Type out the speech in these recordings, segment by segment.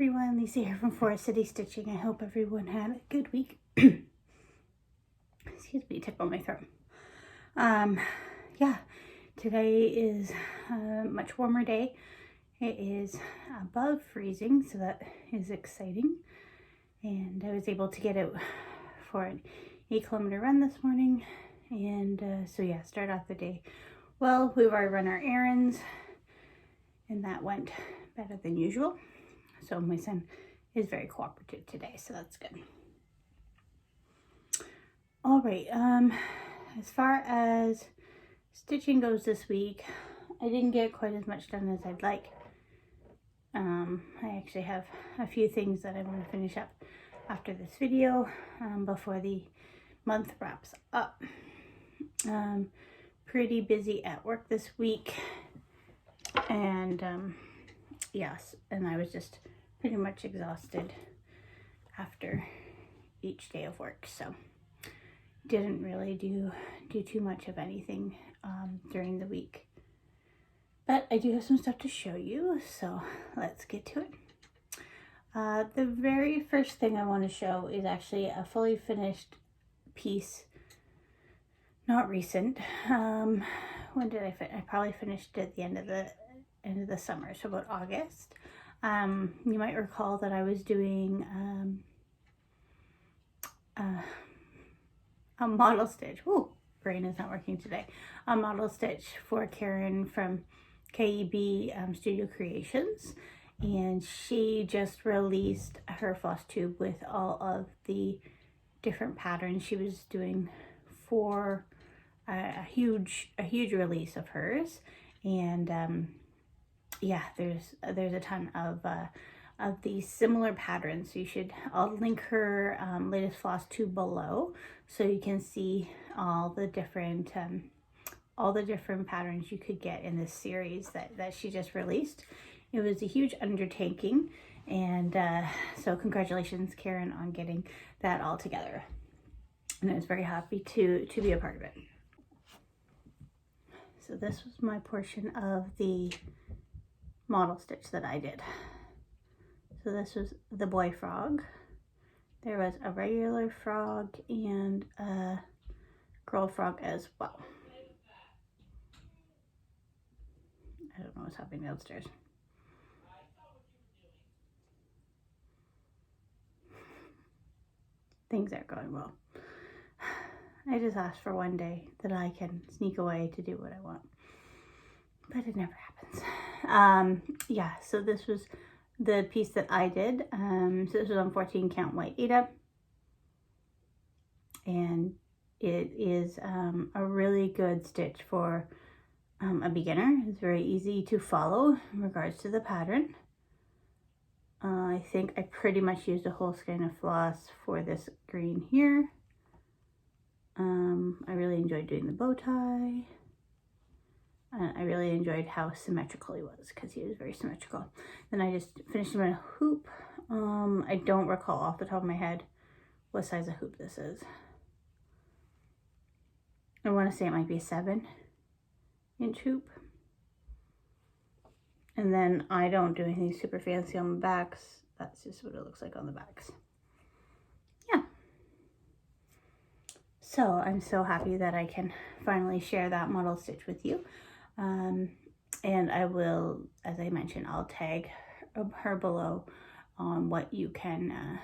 everyone, Lisa here from Forest City Stitching. I hope everyone had a good week. Excuse me, tickle my throat. Yeah, today is a much warmer day. It is above freezing, so that is exciting. And I was able to get out for an 8-kilometer run this morning. And so yeah, start off the day well. We've already run our errands, and that went better than usual. So my son is very cooperative today, so that's good. All right, as far as stitching goes this week, I didn't get quite as much done as I'd like. I actually have a few things that I want to finish up after this video before the month wraps up. Pretty busy at work this week, and yes, and I was just pretty much exhausted after each day of work, so didn't really do too much of anything during the week. But I do have some stuff to show you, so let's get to it. The very first thing I want to show is actually a fully finished piece, not recent. When did I probably finished it at the end of the summer, so about August. You might recall that I was doing a model stitch. Ooh, brain is not working today. A model stitch for Karen from KEB Studio Creations, and she just released her Flosstube with all of the different patterns she was doing for a huge release of hers. And yeah, there's a ton of these similar patterns. So I'll link her latest Flosstube below, so you can see all the different patterns you could get in this series that she just released. It was a huge undertaking, and so congratulations, Karen, on getting that all together. And I was very happy to be a part of it. So this was my portion of the model stitch that I did. So this was the boy frog. There was a regular frog and a girl frog as well. I don't know what's happening downstairs. Things aren't going well. I just asked for one day that I can sneak away to do what I want, but it never happens. Yeah, so this was the piece that I did. So this was on 14 count white Aida, and it is a really good stitch for a beginner. It's very easy to follow in regards to the pattern. I think I pretty much used a whole skein of floss for this green here. I really enjoyed doing the bow tie. I really enjoyed how symmetrical he was, because he was very symmetrical. Then I just finished him in a hoop. I don't recall off the top of my head what size of hoop this is. I want to say it might be a 7-inch hoop. And then I don't do anything super fancy on the backs. That's just what it looks like on the backs. Yeah. So I'm so happy that I can finally share that model stitch with you. And I will, as I mentioned, I'll tag her below on what you can,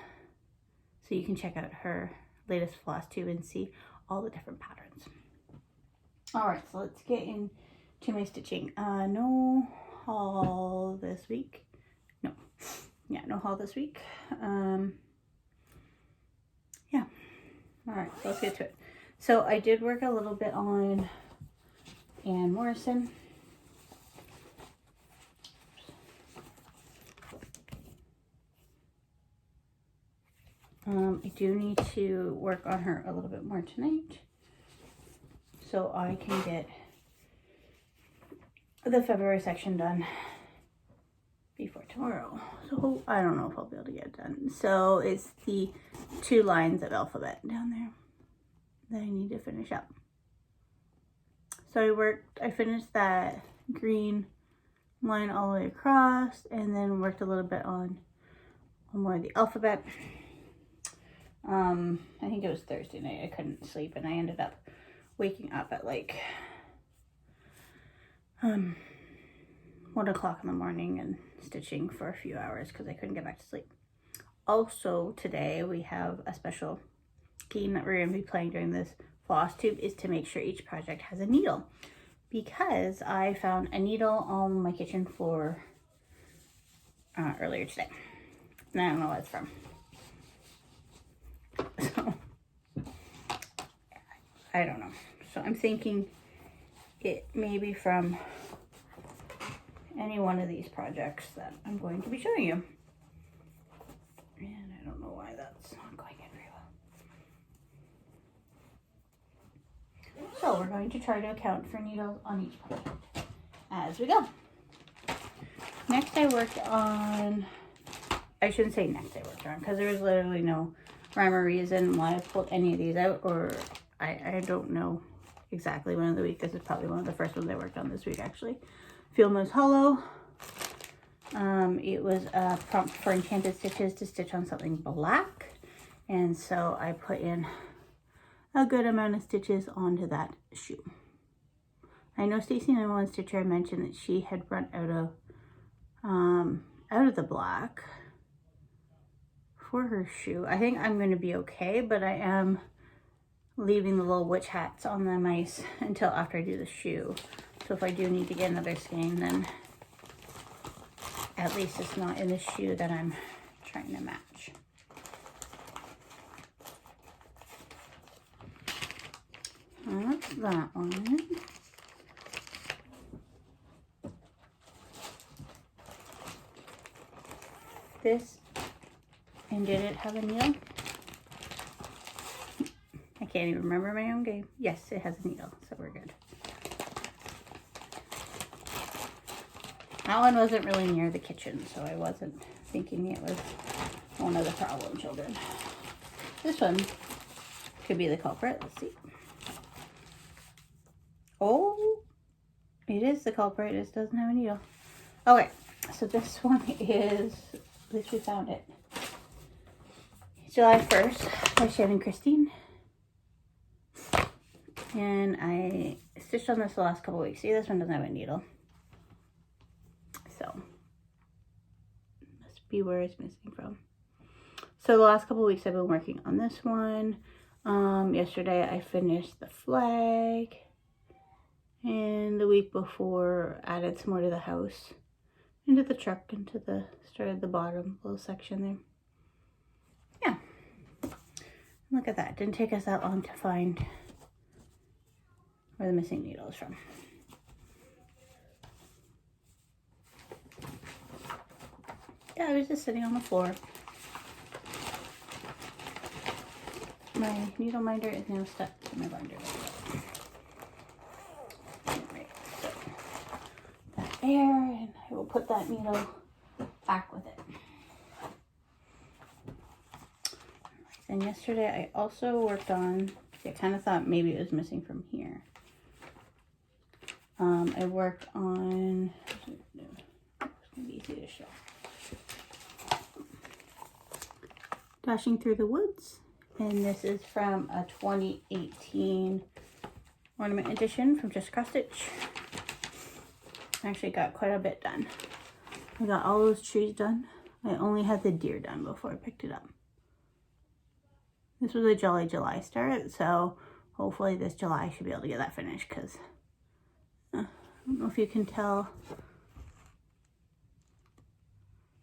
so you can check out her latest Flosstube and see all the different patterns. All right, so let's get into my stitching. No haul this week. No haul this week. Yeah. All right, so let's get to it. So I did work a little bit on Morrison. I do need to work on her a little bit more tonight, so I can get the February section done before tomorrow. So I don't know if I'll be able to get it done. So it's the 2 lines of alphabet down there that I need to finish up. So I finished that green line all the way across, and then worked a little bit on more of the alphabet. I think it was Thursday night. I couldn't sleep and I ended up waking up at like 1 o'clock in the morning and stitching for a few hours because I couldn't get back to sleep. Also today we have a special game that we're going to be playing during this Flosstube is to make sure each project has a needle, because I found a needle on my kitchen floor earlier today and I don't know what it's from. So I don't know. So I'm thinking it may be from any one of these projects that I'm going to be showing you. And I don't know why that's not going in very well. So we're going to try to account for needles on each project as we go. Next I worked on, I shouldn't say next I worked on, because there was literally no rhyme or reason why I pulled any of these out, or I don't know exactly one of the week. This is probably one of the first ones I worked on this week actually. Field Mouse Hollow. It was a prompt for enchanted stitches to stitch on something black, and so I put in a good amount of stitches onto that shoe. I know Stacy in One Stitcher mentioned that she had run out of the black for her shoe. I think I'm going to be okay, but I am leaving the little witch hats on the mice until after I do the shoe. So if I do need to get another skein, then at least it's not in the shoe that I'm trying to match. That's that one. This, and did it have a needle? I can't even remember my own game. Yes, it has a needle, so we're good. That one wasn't really near the kitchen, so I wasn't thinking it was one of the problem children. This one could be the culprit. Let's see. Oh, it is the culprit. It just doesn't have a needle. Okay, so this one is, at least we found it. July 1st by Shannon Christine. And I stitched on this the last couple weeks. See, this one doesn't have a needle. So, must be where it's missing from. So the last couple weeks I've been working on this one. Yesterday I finished the flag. And the week before added some more to the house. Into the truck, into the, started the bottom little section there. Yeah. Look at that. Didn't take us that long to find where the missing needle is from. Yeah, I was just sitting on the floor. My needle minder is now stuck to my binder. Alright, so that there, and I will put that needle back with it. And yesterday I also worked on, I kind of thought maybe it was missing from here. I worked on, it's gonna be easy to show. Dashing Through the Woods, and this is from a 2018 ornament edition from just Acrostic. I actually got quite a bit done. I got all those trees done. I only had the deer done before I picked it up. This was a Jolly July start, so hopefully this July I should be able to get that finished, because I don't know if you can tell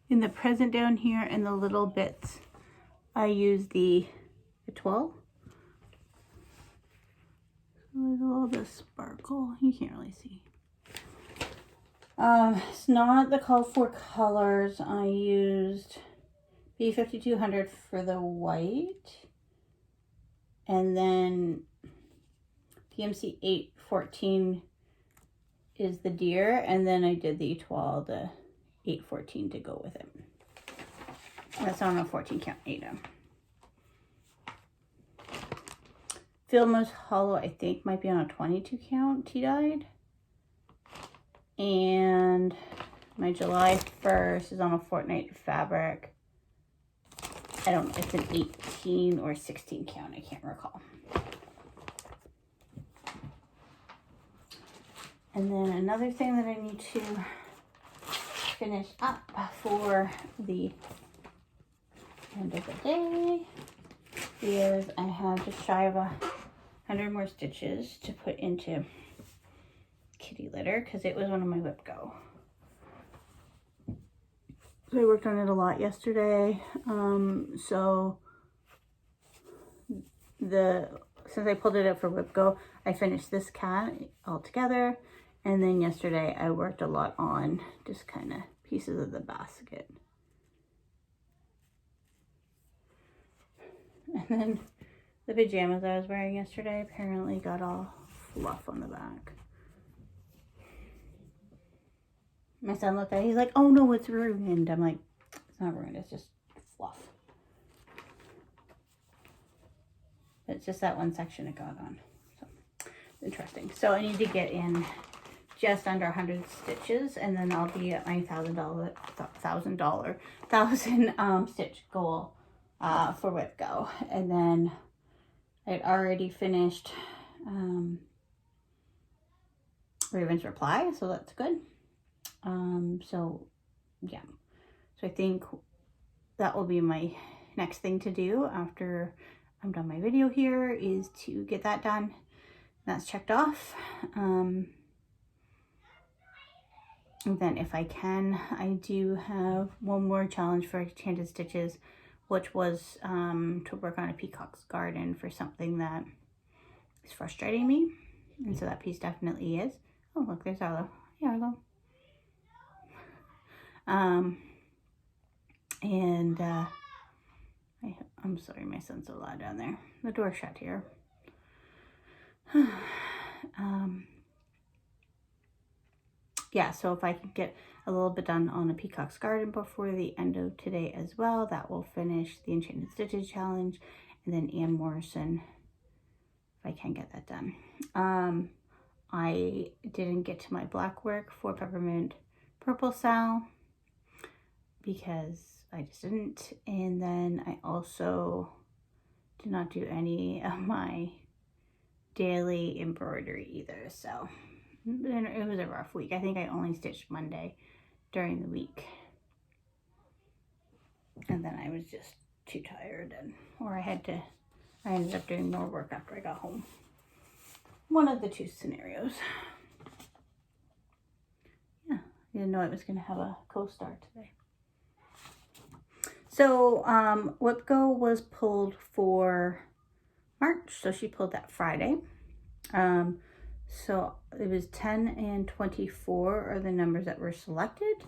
in the present down here and the little bits I use the 12. So there's a little bit of sparkle. You can't really see. It's not the called for colors. I used B5200 for the white, and then PMC 814 is the deer, and then I did the Etoile, the 814 to go with it. That's on a 14 count 8. Field Mouse Hollow, I think, might be on a 22 count T-dyed. And my July 1st is on a Fortnite fabric. I don't know, it's an 18 or 16 count, I can't recall. And then another thing that I need to finish up for the end of the day is I have just shy of 100 more stitches to put into kitty litter because it was one of my whip go. So I worked on it a lot yesterday. So since I pulled it up for whip go, I finished this cat all together. And then yesterday I worked a lot on just kind of pieces of the basket. And then the pajamas I was wearing yesterday apparently got all fluff on the back. My son looked at it, he's like, oh no, it's ruined. I'm like, it's not ruined, it's just fluff. It's just that one section it got on. So, interesting. So I need to get in just under 100 stitches, and then I'll be at my $1,000 stitch goal for whip go. And then I'd already finished Raven's reply, so that's good. So yeah, so I think that will be my next thing to do after I'm done my video here, is to get that done. That's checked off. And then if I can, I do have one more challenge for Enchanted Stitches, which was to work on a peacock's garden for something that is frustrating me. And so that piece definitely is. Oh look, there's Arlo. Hey Arlo. I'm sorry, my son's so loud down there. The door's shut here. Yeah, so if I can get a little bit done on a peacock's garden before the end of today as well, that will finish the Enchanted Stitches challenge, and then Morrison, if I can get that done. I didn't get to my black work for Peppermint Purple Sal because I just didn't, and then I also did not do any of my daily embroidery either, so it was a rough week. I think I only stitched Monday during the week, and then I was just too tired, or I ended up doing more work after I got home. One of the two scenarios. Yeah, I didn't know I was going to have a co-star today. So Whip Go was pulled for March, so she pulled that Friday. So it was 10 and 24 are the numbers that were selected.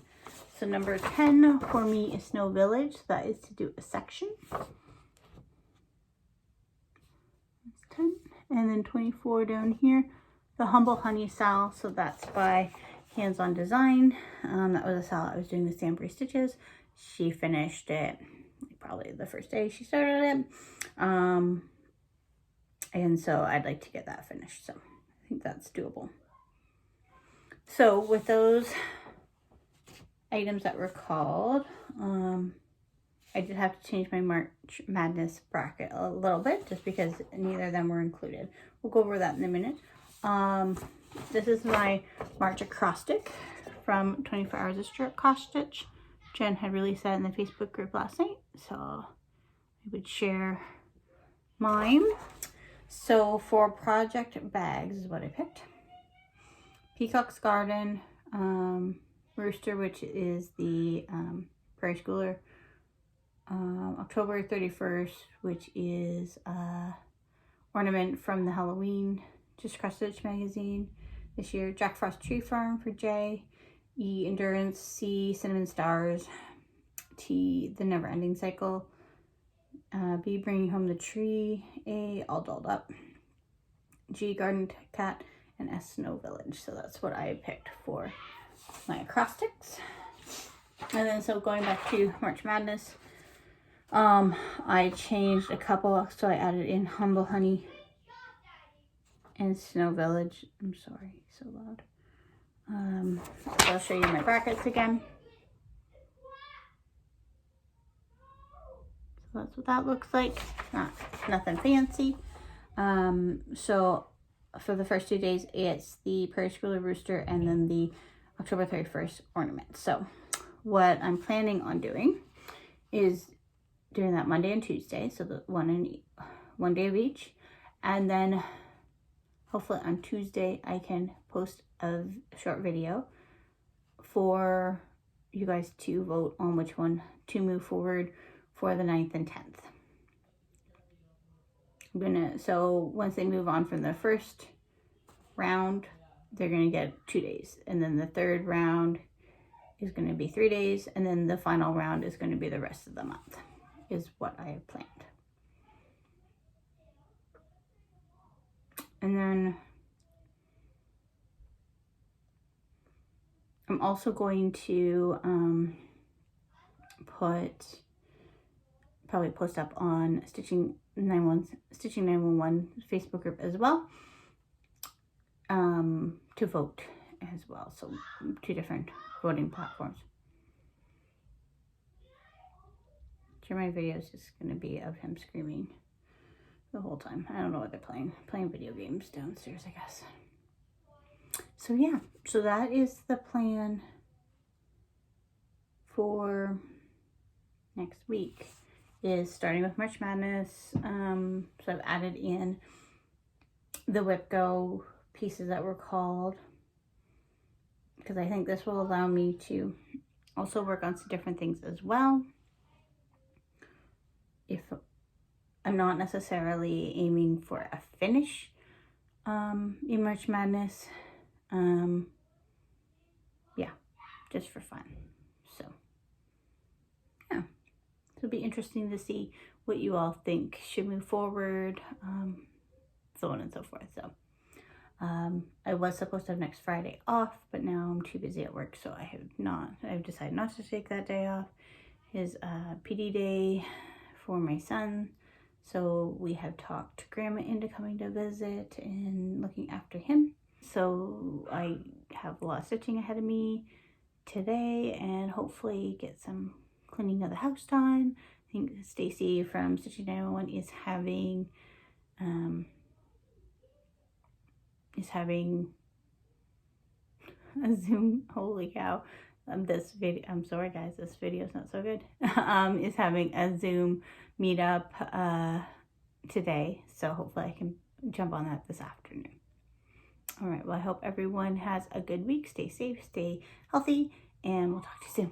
So number 10 for me is Snow Village. So that is to do a section. That's 10. And then 24 down here, the Humble Honey Sal. So that's by Hands On Design. That was a sal I was doing the Sambry stitches. She finished it probably the first day she started it. And so I'd like to get that finished. So I think that's doable. So with those items that were called, I did have to change my March Madness bracket a little bit just because neither of them were included. We'll go over that in a minute. This is my March Acrostic from 24 Hours of Cross Stitch. Jen had released that in the Facebook group last night, so I would share mine. So for project bags is what I picked. Peacock's Garden, Rooster, which is the Prairie Schooler. October 31st, which is ornament from the Halloween Just Cross Stitch magazine this year. Jack Frost Tree Farm for J. E Endurance. C Cinnamon Stars. T The Never Ending Cycle. B Bringing Home the Tree. A All Dolled Up. G Garden Cat. And S Snow Village. So that's what I picked for my acrostics. And then so going back to March Madness, I changed a couple, so I added in Humble Honey and Snow Village. I'm sorry, so loud. So I'll show you my brackets again. So So that's what that looks like. Nothing fancy. So for the first 2 days, it's the Prairie Schooler Rooster and then the October 31st ornament. So what I'm planning on doing is doing that Monday and Tuesday. So the one day of each. And then hopefully on Tuesday, I can post a short video for you guys to vote on which one to move forward for the 9th and 10th. So once they move on from the first round, they're gonna get 2 days. And then the third round is gonna be 3 days. And then the final round is gonna be the rest of the month, is what I have planned. And then I'm also going to probably post up on Stitching 911 Facebook group as well, to vote as well. So 2 different voting platforms. Sure, my video is just going to be of him screaming the whole time. I don't know what they're playing video games downstairs, I guess. So yeah, so that is the plan for next week, is starting with March Madness. So I've added in the Whip Go pieces that were called, because I think this will allow me to also work on some different things as well. If I'm not necessarily aiming for a finish in March Madness, yeah, just for fun. So yeah, it'll be interesting to see what you all think should move forward, so on and so forth. So I was supposed to have next Friday off, but now I'm too busy at work, so I've decided not to take that day off. His PD day for my son. So we have talked Grandma into coming to visit and looking after him. So I have a lot of stitching ahead of me today, and hopefully get some cleaning of the house done. I think Stacy from Stitching 911 is having a Zoom. Holy cow! This video, I'm sorry guys, this video's not so good. Is having a Zoom meetup today, so hopefully I can jump on that this afternoon. All right, well, I hope everyone has a good week. Stay safe, stay healthy, and we'll talk to you soon.